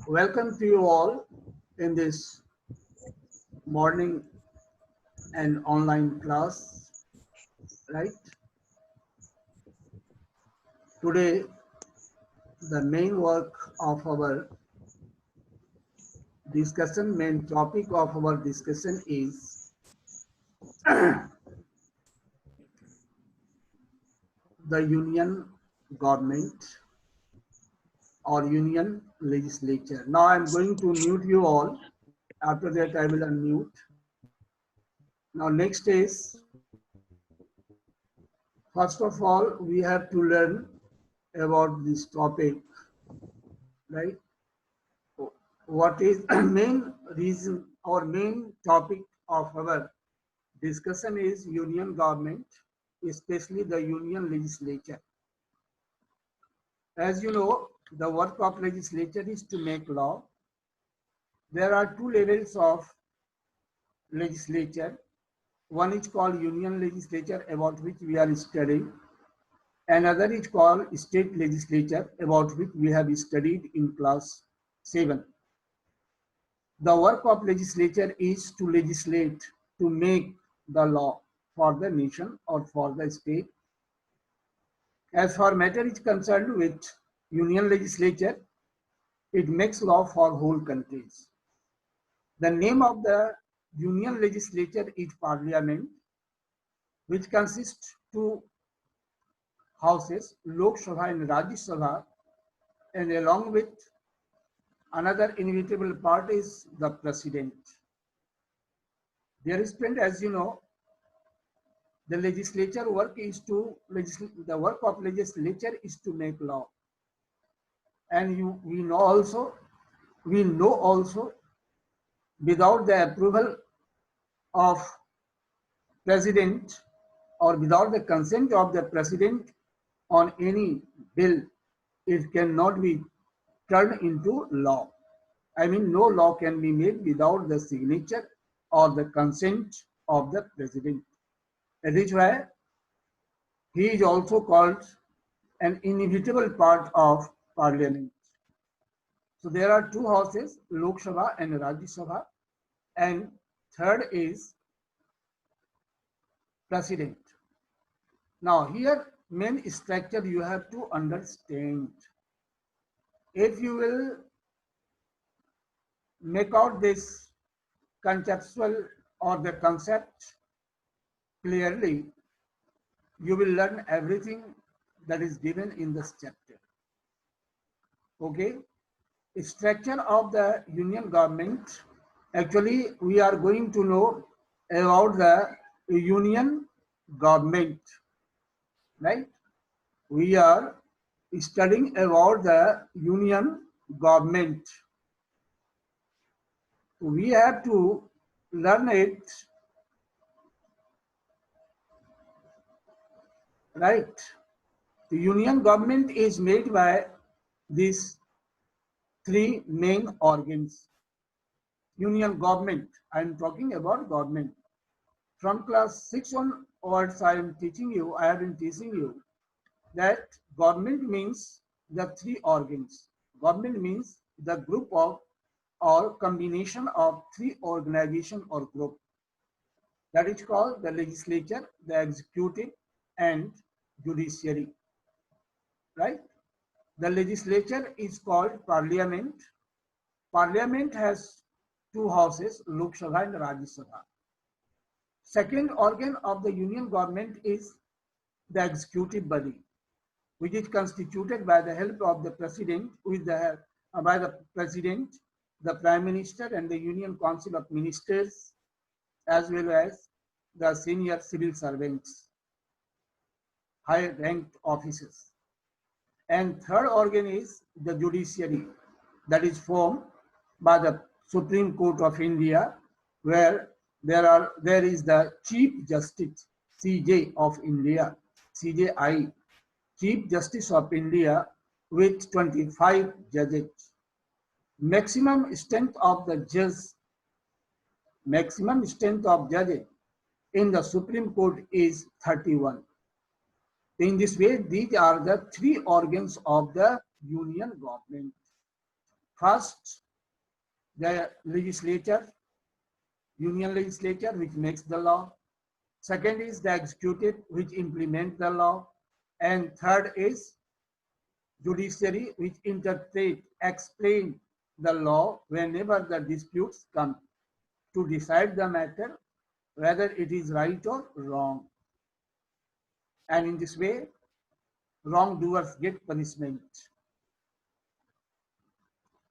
Welcome to you all in this morning and online class, right? Today, the main work of our discussion, main topic of our discussion is the union government or union legislature. Now I'm going to mute you all. After that, I will unmute. Now, next is, first of all, we have to learn about this topic, right? What is main reason or main topic of our discussion is union government, especially the union legislature. As you know, the work of legislature is to make law. There are two levels of legislature. One is called union legislature, about which we are studying. Another is called state legislature, about which we have studied in class 7. The work of legislature is to legislate, to make the law for the nation or for the state. As far matter is concerned with union legislature, it makes law for whole countries. The name of the union legislature is parliament, which consists two houses, Lok Sabha and Rajya Sabha, and along with another inevitable part is the president. Dear student, as you know, the legislature work is to the work of legislature is to make law, and we know also without the approval of president or without the consent of the president on any bill, it cannot be turned into law. I mean, no law can be made without the signature or the consent of the president. That is why he is also called an inevitable part of parliament. So there are two houses, Lok Sabha and Rajya Sabha, and third is president. Now here main structure you have to understand. If you will make out this conceptual or the concept clearly, you will learn everything that is given in this chapter. Okay, structure of the union government. Actually, we are going to know about the union government, right? We are studying about the union government. We have to learn it, right? The union government is made by these three main organs. Union government, I am talking about government. From class 6 onwards, I have been teaching you that government means the three organs. Government means the group of or combination of three organization or group. That is called the legislature, the executive, and judiciary. Right? The legislature is called parliament. Parliament has two houses, Lok Sabha and Rajya Sabha. Second organ of the union government is the executive body, which is constituted by the help of the president, by the president, the prime minister, and the union council of ministers, as well as the senior civil servants, high ranked officers. And third organ is the judiciary, that is formed by the Supreme Court of India, where there is the Chief Justice, CJ of India, CJI, Chief Justice of India, with 25 judges. Maximum strength of judges in the Supreme Court is 31. In this way, these are the three organs of the union government. First, the legislature, union legislature, which makes the law. Second is the executive, which implements the law. And third is judiciary, which interpret, explain the law whenever the disputes come to decide the matter, whether it is right or wrong. And in this way, wrongdoers get punishment.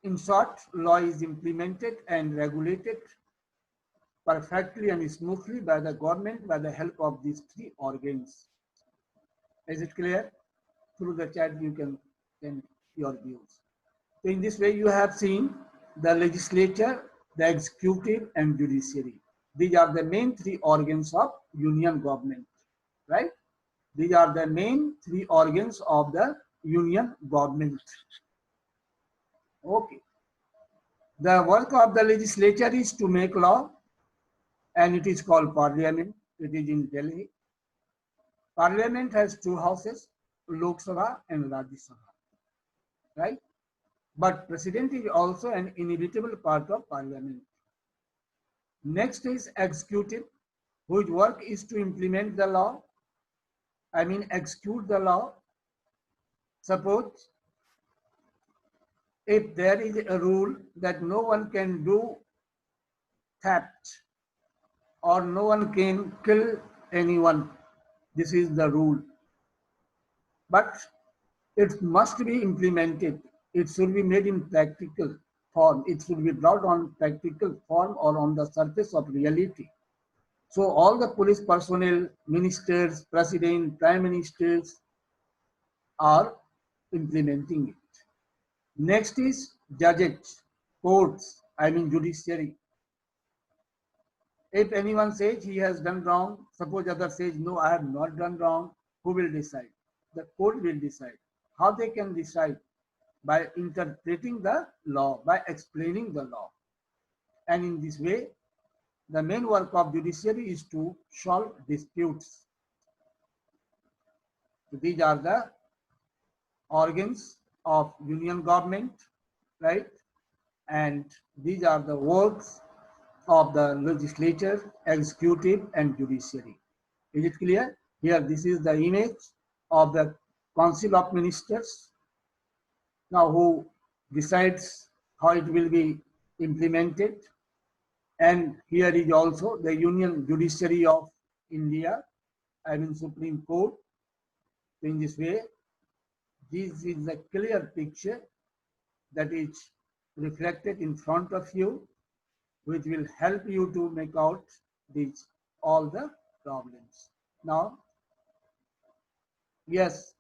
In short, law is implemented and regulated perfectly and smoothly by the government by the help of these three organs. Is it clear? Through the chat, you can send your views. So in this way, you have seen the legislature, the executive, and judiciary. These are the main three organs of union government, right? These are the main three organs of the union government. Okay. The work of the legislature is to make law, and it is called parliament. It is in Delhi. Parliament has two houses, Lok Sabha and Rajya Sabha, right? But president is also an inevitable part of parliament. Next is executive, whose work is to implement the law. Execute the law. Suppose if there is a rule that no one can do theft or no one can kill anyone, this is the rule. But it must be implemented. It should be made in practical form. It should be brought on practical form or on the surface of reality. So all the police personnel, ministers, president, prime ministers are implementing it. Next is judges, courts, judiciary. If anyone says he has done wrong, suppose other says, no, I have not done wrong, who will decide? The court will decide. How they can decide? By interpreting the law, by explaining the law. And in this way, the main work of judiciary is to solve disputes. So these are the organs of union government, right? And these are the works of the legislature, executive, and judiciary. Is it clear? Here, this is the image of the Council of Ministers. Now, who decides how it will be implemented? And here is also the Union Judiciary of India, Supreme Court. In this way, this is a clear picture that is reflected in front of you, which will help you to make out these all the problems. Now, yes,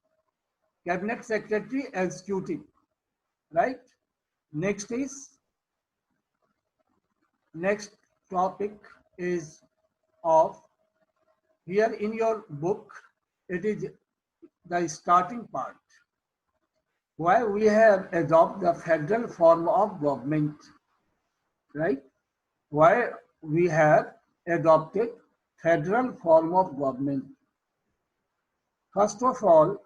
Cabinet Secretary, Executive, right? Next topic is of, here in your book, it is the starting part. Why we have adopted the federal form of government, right? Why we have adopted federal form of government. First of all,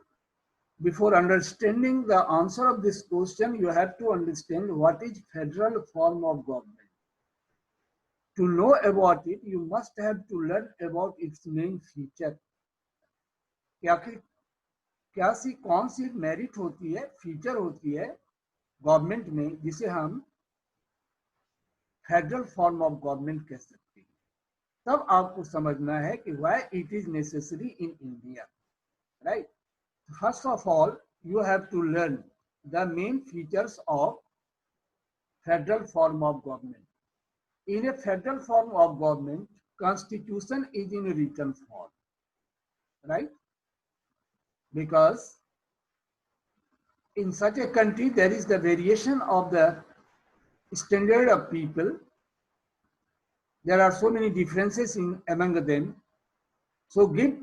before understanding the answer of this question, you have to understand what is federal form of government. To know about it, you must have to learn about its main feature. कौन सी merit होती है, feature होती है government में, जिसे हम federal form of government कह सकते हैं. तब आपको समझना है कि why it is necessary in India, right? First of all, you have to learn the main features of federal form of government. In a federal form of government, constitution is in written form, right? Because in such a country, there is the variation of the standard of people. There are so many differences among them. So give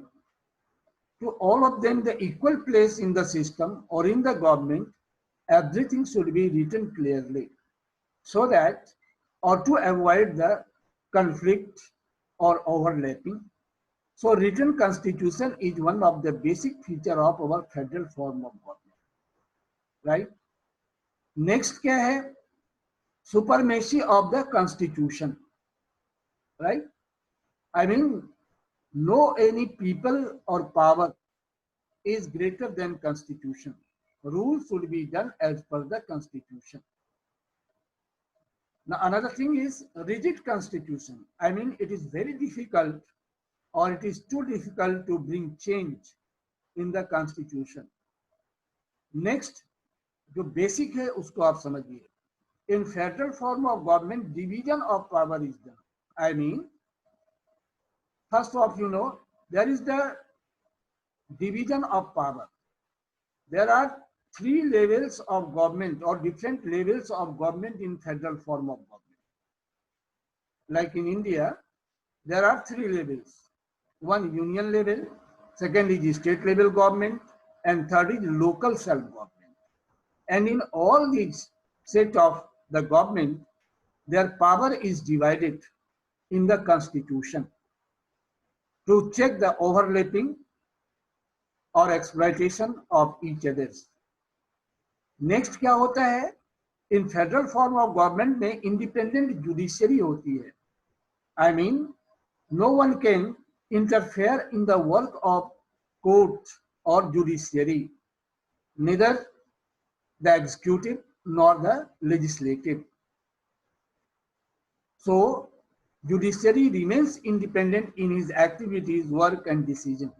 to all of them the equal place in the system or in the government. Everything should be written clearly, so that, or to avoid the conflict or overlapping. So written constitution is one of the basic feature of our federal form of government, right? Next क्या है? supremacy of the constitution, right? I mean, no any people or power is greater than constitution. Rules should be done as per the constitution. Now another thing is rigid constitution. I mean, it is very difficult or it is too difficult to bring change in the constitution. Next, जो basic है उसको आप समझिए. In federal form of government, division of power is done. I mean, first off, you know, there is the division of power. There are 3 levels of government or different levels of government in federal form of government. Like in India, there are 3 levels. One union level, second is state level government, and third is local self-government. And in all these set of the government, their power is divided in the constitution to check the overlapping or exploitation of each others. Next क्या होता है? In federal form of government में independent judiciary होती है. I mean, no one can interfere in the work of court or judiciary, neither the executive nor the legislative. So, judiciary remains independent in his activities, work and decision.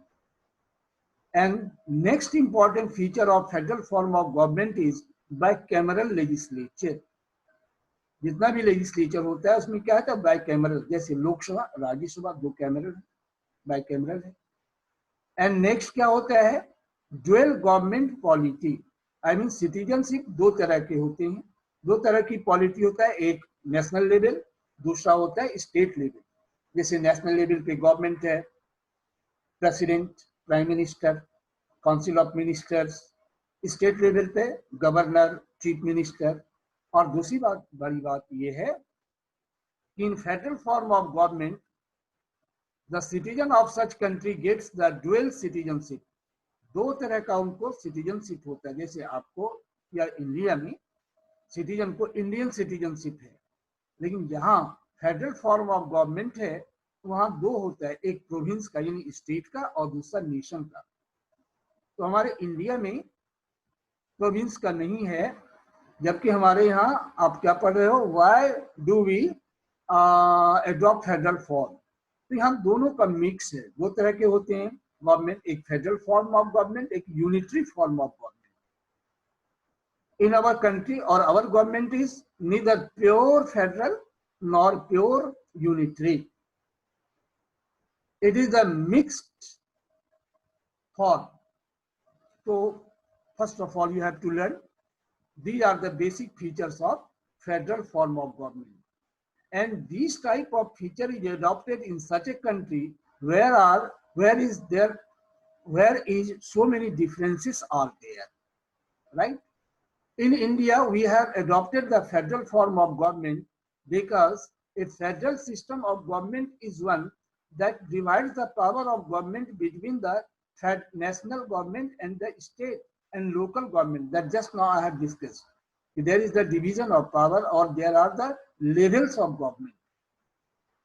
And next important feature of federal form of government is bicameral legislature. जितना भी legislature होता है उसमें क्या होता है? Bicameral. जैसे Lok Sabha, Rajya Sabha 2 cameral, bicameral है. And next क्या होता है? Dual government polity. I mean citizenship 2 तरह के होते हैं. 2 तरह की polity होता है. एक national level, दूसरा होता है state level. जैसे national level पे government है, president, prime minister, council of ministers. State level पे governor, chief minister. और दूसरी बात, बड़ी बात ये है कि in federal form of government, the citizen of such country gets the dual citizenship. 2 तरह का उनको सिटीजनशिप होता है. जैसे आपको या इंडिया में सिटीजन को इंडियन सिटीजनशिप है, लेकिन जहां फेडरल फॉर्म ऑफ गवर्नमेंट है वहां 2 होता है, एक प्रोविंस का यानी स्टेट का और दूसरा नेशन का. तो हमारे इंडिया में प्रोविंस का नहीं है, जबकि हमारे यहाँ आप क्या पढ़ रहे हो? Why do we adopt federal form? तो यहाँ दोनों का मिक्स है. 2 तरह के होते हैं गवर्नमेंट, एक फेडरल फॉर्म ऑफ गवर्नमेंट, एक unitary form of government. In our country और our government is neither pure federal nor pure unitary. It is a mixed form. तो first of all you have to learn these are the basic features of federal form of government, and this type of feature is adopted in such a country where is so many differences are there, right? In India we have adopted the federal form of government because a federal system of government is one that divides the power of government between the national government and the state and local government. That just now I have discussed. There is the division of power, or there are the levels of government.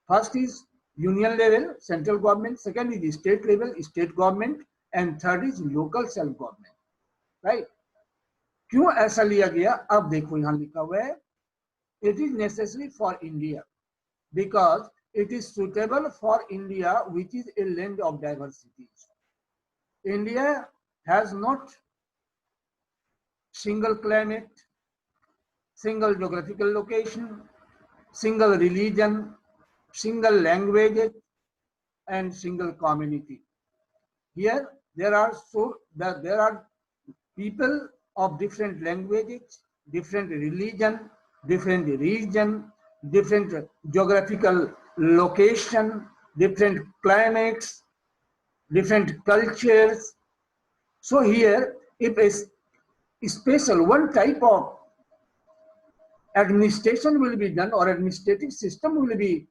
First is union level, central government. Second is state level, state government, and third is local self government. Right? क्यों ऐसा लिया गया? अब देखो यहाँ लिखा हुआ है, it is necessary for India because it is suitable for India, which is a land of diversities. India has not single climate, single geographical location, single religion, single language, and single community. Here there are people of different languages, different religion, different region, different geographical location, different climates, different cultures. So here, if a special one type of administration will be done or administrative system will be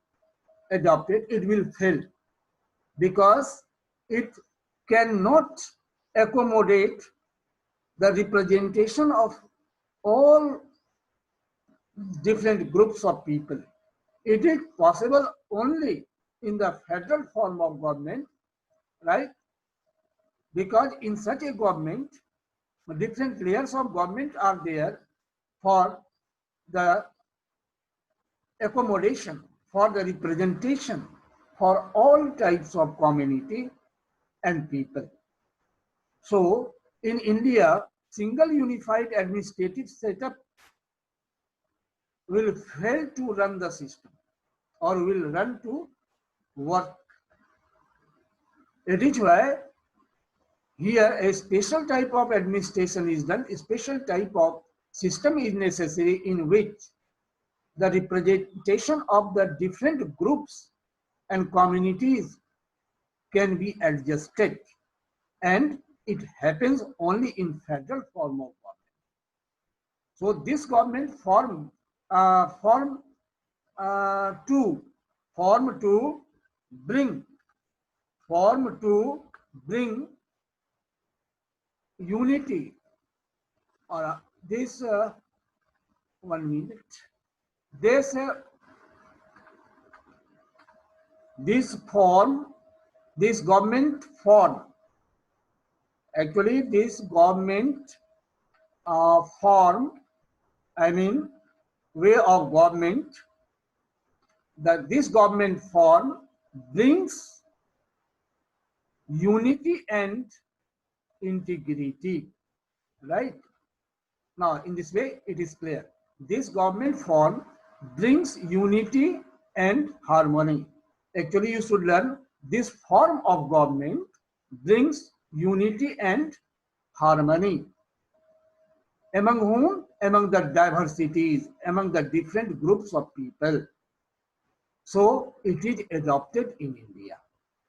adopted, it will fail because it cannot accommodate the representation of all different groups of people. It is possible only in the federal form of government, right? Because in such a government, different layers of government are there for the accommodation, for the representation, for all types of community and people. So in India, single unified administrative setup will fail to run the system or will run to work. It is why here a special type of administration is done, a special type of system is necessary in which the representation of the different groups and communities can be adjusted, and it happens only in federal form of government. So this government form to bring unity, or this 1 minute, this government form, actually this government form, I mean way of government, that this government form brings unity and integrity, right? Now in this way it is clear, this government form brings unity and harmony. Actually you should learn, this form of government brings unity and harmony. Among whom? Among the diversities, among the different groups of people. So it is adopted in India.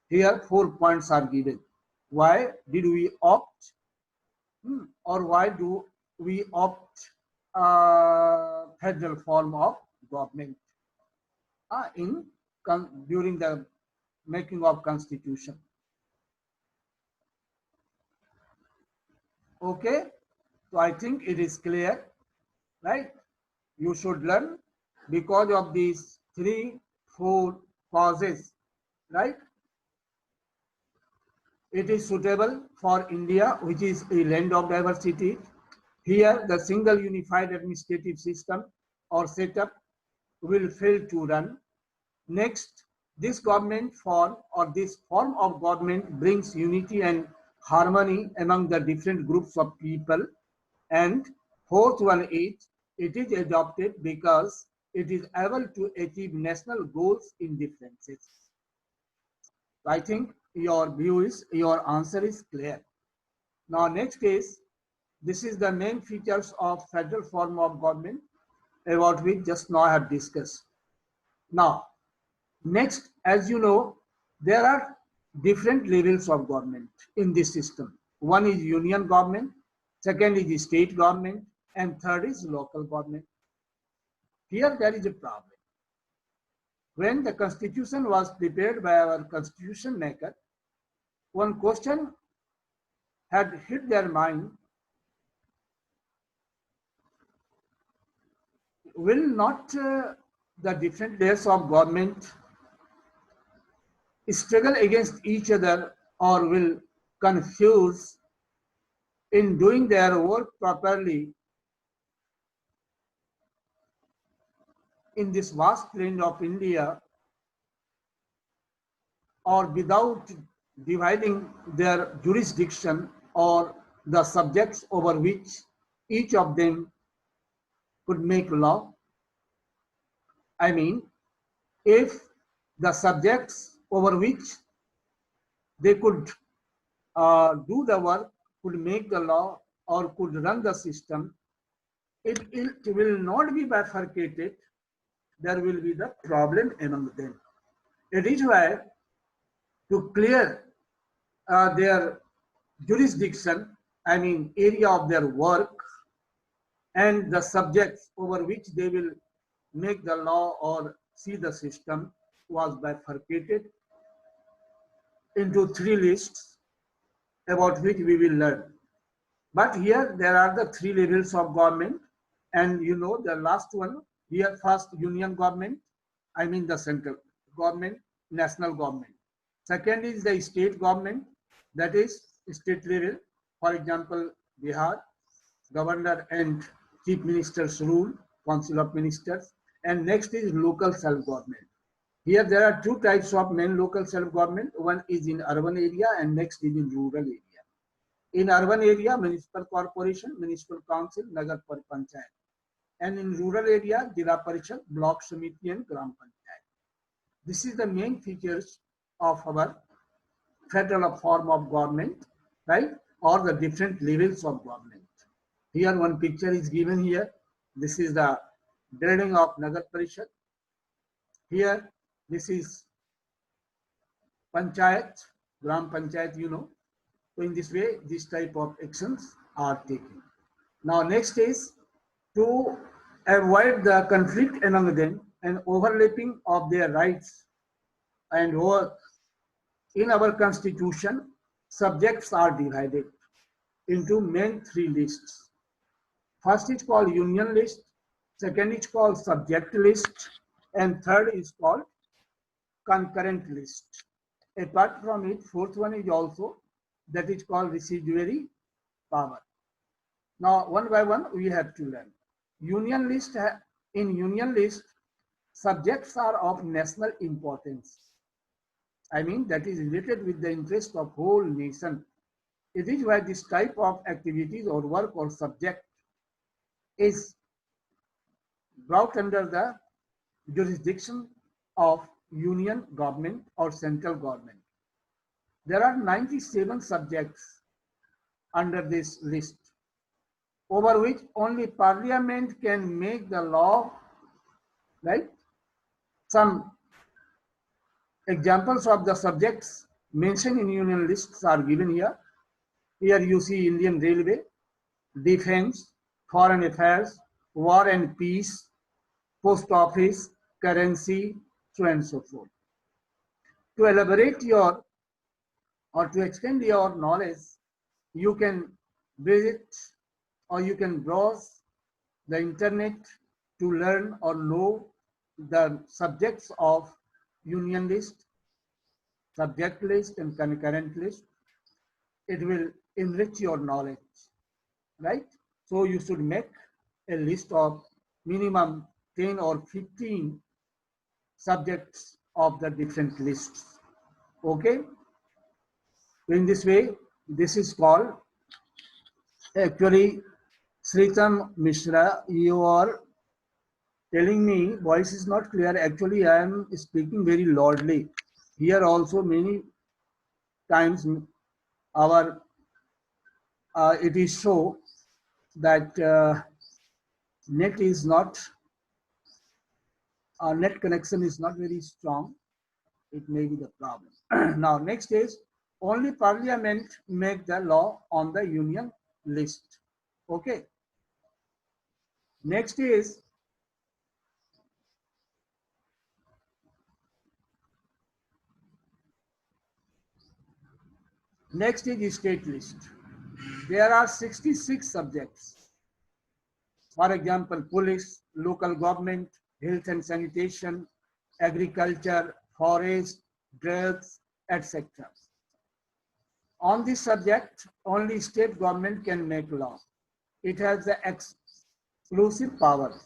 Here 4 points are given. Why did we opt, or why do we opt federal form of government during the making of constitution? Okay, so I think it is clear, right? You should learn because of these 3-4 causes, right? It is suitable for India, which is a land of diversity. Here, the single unified administrative system or setup will fail to run. Next, this government form or this form of government brings unity and harmony among the different groups of people. And fourth one is, it is adopted because it is able to achieve national goals in differences. I think your answer is clear. Now next is, this is the main features of federal form of government about which just now I have discussed. Now next, as you know, there are different levels of government in this system. One is union government, second is state government, and third is local government. Here there is a problem. When the constitution was prepared by our constitution maker, one question had hit their mind: will not the different layers of government struggle against each other, or will confuse in doing their work properly in this vast range of India, or without dividing their jurisdiction or the subjects over which each of them could make law? I mean, if the subjects over which they could do the work, could make the law, or could run the system, it will not be bifurcated. There will be the problem among them. It is why, to clear their jurisdiction, I mean area of their work, and the subjects over which they will make the law or see the system, was bifurcated into 3 lists about which we will learn. But here there are the 3 levels of government, and you know the last one, Here first union government, I mean the central government, national government. Second is the state government, that is state level. For example, Bihar, governor and chief ministers rule, council of ministers. And next is local self-government. Here there are two types of main local self-government. One is in urban area and next is in rural area. In urban area, municipal corporation, municipal council, Nagar Panchayat. And in rural area, Jila Parishad, Block Samiti and Gram Panchayat. This is the main features of our federal form of government, right? Or the different levels of government. Here one picture is given here. This is the building of Nagar Parishad. Here, this is Panchayat, Gram Panchayat, you know. So in this way, this type of actions are taken. Now next is to avoid the conflict among them and overlapping of their rights and work. In our constitution, subjects are divided into main three lists. First is called union list, second is called subject list, and third is called concurrent list. Apart from it, fourth one is also, that is called residuary power. Now, one by one, we have to learn. Union list, in union list, subjects are of national importance. I mean, that is related with the interest of whole nation. It is why this type of activities or work or subject is brought under the jurisdiction of union government or central government. There are 97 subjects under this list, over which only parliament can make the law, right? Some examples of the subjects mentioned in union lists are given here. Here you see Indian Railway, defense, foreign affairs, war and peace, post office, currency, so and so forth. To elaborate your or to extend your knowledge, you can visit or you can browse the internet to learn or know the subjects of union list, subject list and concurrent list. It will enrich your knowledge, right? So you should make a list of minimum 10 or 15 subjects of the different lists. Okay? In this way, this is called, actually, Sritam Mishra, you are telling me voice is not clear. Actually, I am speaking very loudly. Here also many times our it is so that net is not, net connection is not very strong. It may be the problem. Now next is, only parliament make the law on the union list. Okay. Next is, state list. There are 66 subjects. For example, police, local government, health and sanitation, agriculture, forest, drugs, etc. On this subject, only state government can make law. It has the exclusive power.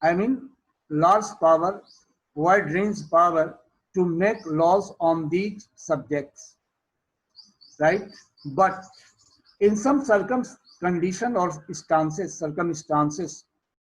I mean, large power, wide range power to make laws on these subjects, right? But in some condition or circumstances,